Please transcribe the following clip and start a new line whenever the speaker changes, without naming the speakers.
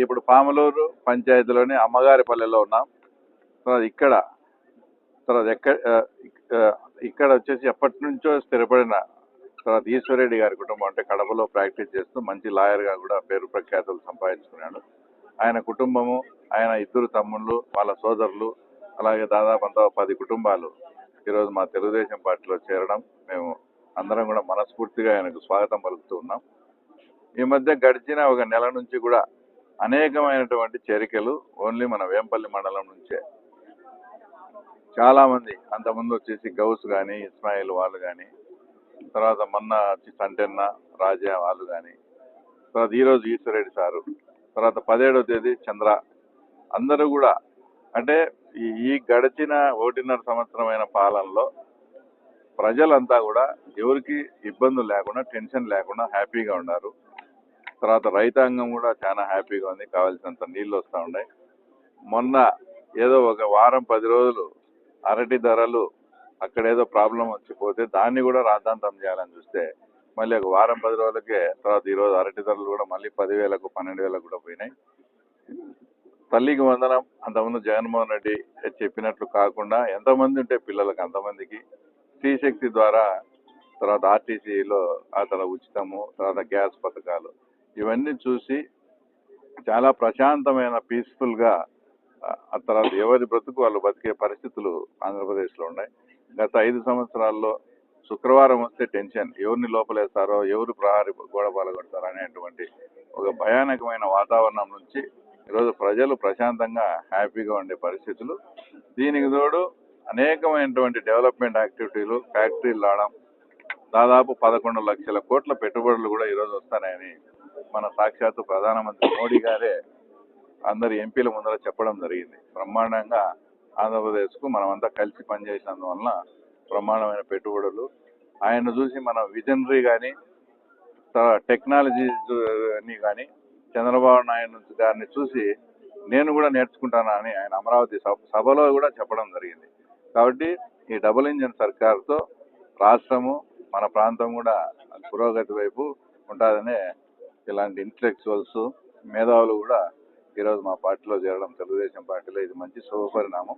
ఇప్పుడు పామలూరు పంచాయతీలోని అమ్మగారిపల్లెలో ఉన్నాం. తర్వాత ఇక్కడ తర్వాత ఇక్కడ వచ్చేసి ఎప్పటి నుంచో స్థిరపడిన తర్వాత ఈశ్వరరెడ్డి గారి కుటుంబం, అంటే కడపలో ప్రాక్టీస్ చేస్తూ మంచి లాయర్గా కూడా పేరు ప్రఖ్యాతులు సంపాదించుకున్నాడు. ఆయన కుటుంబము, ఆయన ఇద్దరు తమ్ముళ్ళు, వాళ్ళ సోదరులు, అలాగే దాదాపు అంతా 10 కుటుంబాలు ఈరోజు మా తెలుగుదేశం పార్టీలో చేరడం మేము అందరం కూడా మనస్ఫూర్తిగా ఆయనకు స్వాగతం పలుకుతూ ఉన్నాం. ఈ మధ్య గడిచిన ఒక నెల నుంచి కూడా అనేకమైనటువంటి చేరికలు ఓన్లీ మన వేంపల్లి మండలం నుంచే. చాలా మంది అంతకుముందు వచ్చేసి గౌస్ కానీ, ఇస్మాయిల్ వాళ్ళు కానీ, తర్వాత మొన్న వచ్చి సంటెన్న రాజా వాళ్ళు కానీ, తర్వాత ఈరోజు ఈశ్వరెడ్డి సారు, తర్వాత 17వ తేదీ చంద్ర, అందరూ కూడా అంటే ఈ గడిచిన 1.5 సంవత్సరమైన పాలనలో ప్రజలంతా కూడా ఎవరికి ఇబ్బందులు లేకుండా, టెన్షన్ లేకుండా హ్యాపీగా ఉన్నారు. తర్వాత రైతాంగం కూడా చాలా హ్యాపీగా ఉంది, కావాల్సినంత నీళ్ళు వస్తూ ఉన్నాయి. మొన్న ఏదో ఒక వారం 10 రోజులు అరటి ధరలు అక్కడేదో ప్రాబ్లం వచ్చిపోతే దాన్ని కూడా రాద్ధాంతం చేయాలని చూస్తే మళ్ళీ ఒక వారం 10 రోజులకే తర్వాత ఈరోజు అరటి ధరలు కూడా మళ్ళీ 10,000కు 12,000 కూడా పోయినాయి. తల్లికి వందనం, అంతకుముందు జగన్మోహన్ రెడ్డి చెప్పినట్లు కాకుండా ఎంతమంది ఉంటే పిల్లలకు అంతమందికి స్త్రీశక్తి ద్వారా, తర్వాత ఆర్టీసీలో ఆ తర్వాత ఉచితము, తర్వాత గ్యాస్ పథకాలు, ఇవన్నీ చూసి చాలా ప్రశాంతమైన పీస్ఫుల్గా ఆ తర్వాత ఎవరి బ్రతుకు వాళ్ళు బతికే పరిస్థితులు ఆంధ్రప్రదేశ్లో ఉన్నాయి. గత 5 సంవత్సరాల్లో శుక్రవారం వస్తే టెన్షన్, ఎవరిని లోపలేస్తారో, ఎవరు ప్రహారీ గోడ పాల్గొడతారో అనేటువంటి ఒక భయానకమైన వాతావరణం నుంచి ఈరోజు ప్రజలు ప్రశాంతంగా హ్యాపీగా ఉండే పరిస్థితులు. దీనికి తోడు అనేకమైనటువంటి డెవలప్మెంట్ యాక్టివిటీలు, ఫ్యాక్టరీలు రావడం, దాదాపు 11 లక్షల కోట్ల పెట్టుబడులు కూడా ఈరోజు వస్తాయని మన సాక్షాత్తు ప్రధానమంత్రి మోడీ గారే అందరి ఎంపీల ముందర చెప్పడం జరిగింది. బ్రహ్మాండంగా ఆంధ్రప్రదేశ్కు మనమంతా కలిసి పనిచేసినందువలన బ్రహ్మాండమైన పెట్టుబడులు. ఆయన చూసి మనం విజనరీ కానీ, టెక్నాలజీని కానీ చంద్రబాబు నాయుడు గారిని చూసి నేను కూడా నేర్చుకుంటానా అని ఆయన అమరావతి సభలో కూడా చెప్పడం జరిగింది. కాబట్టి ఈ డబుల్ ఇంజిన్ సర్కార్తో రాష్ట్రము, మన ప్రాంతం కూడా పురోగతి వైపు ఉంటుందనే ఇలాంటి ఇంటలెక్చువల్స్, మేధావులు కూడా ఈరోజు మా పార్టీలో చేరడం, తెలుగుదేశం పార్టీలో ఇది మంచి శుభపరిణామం.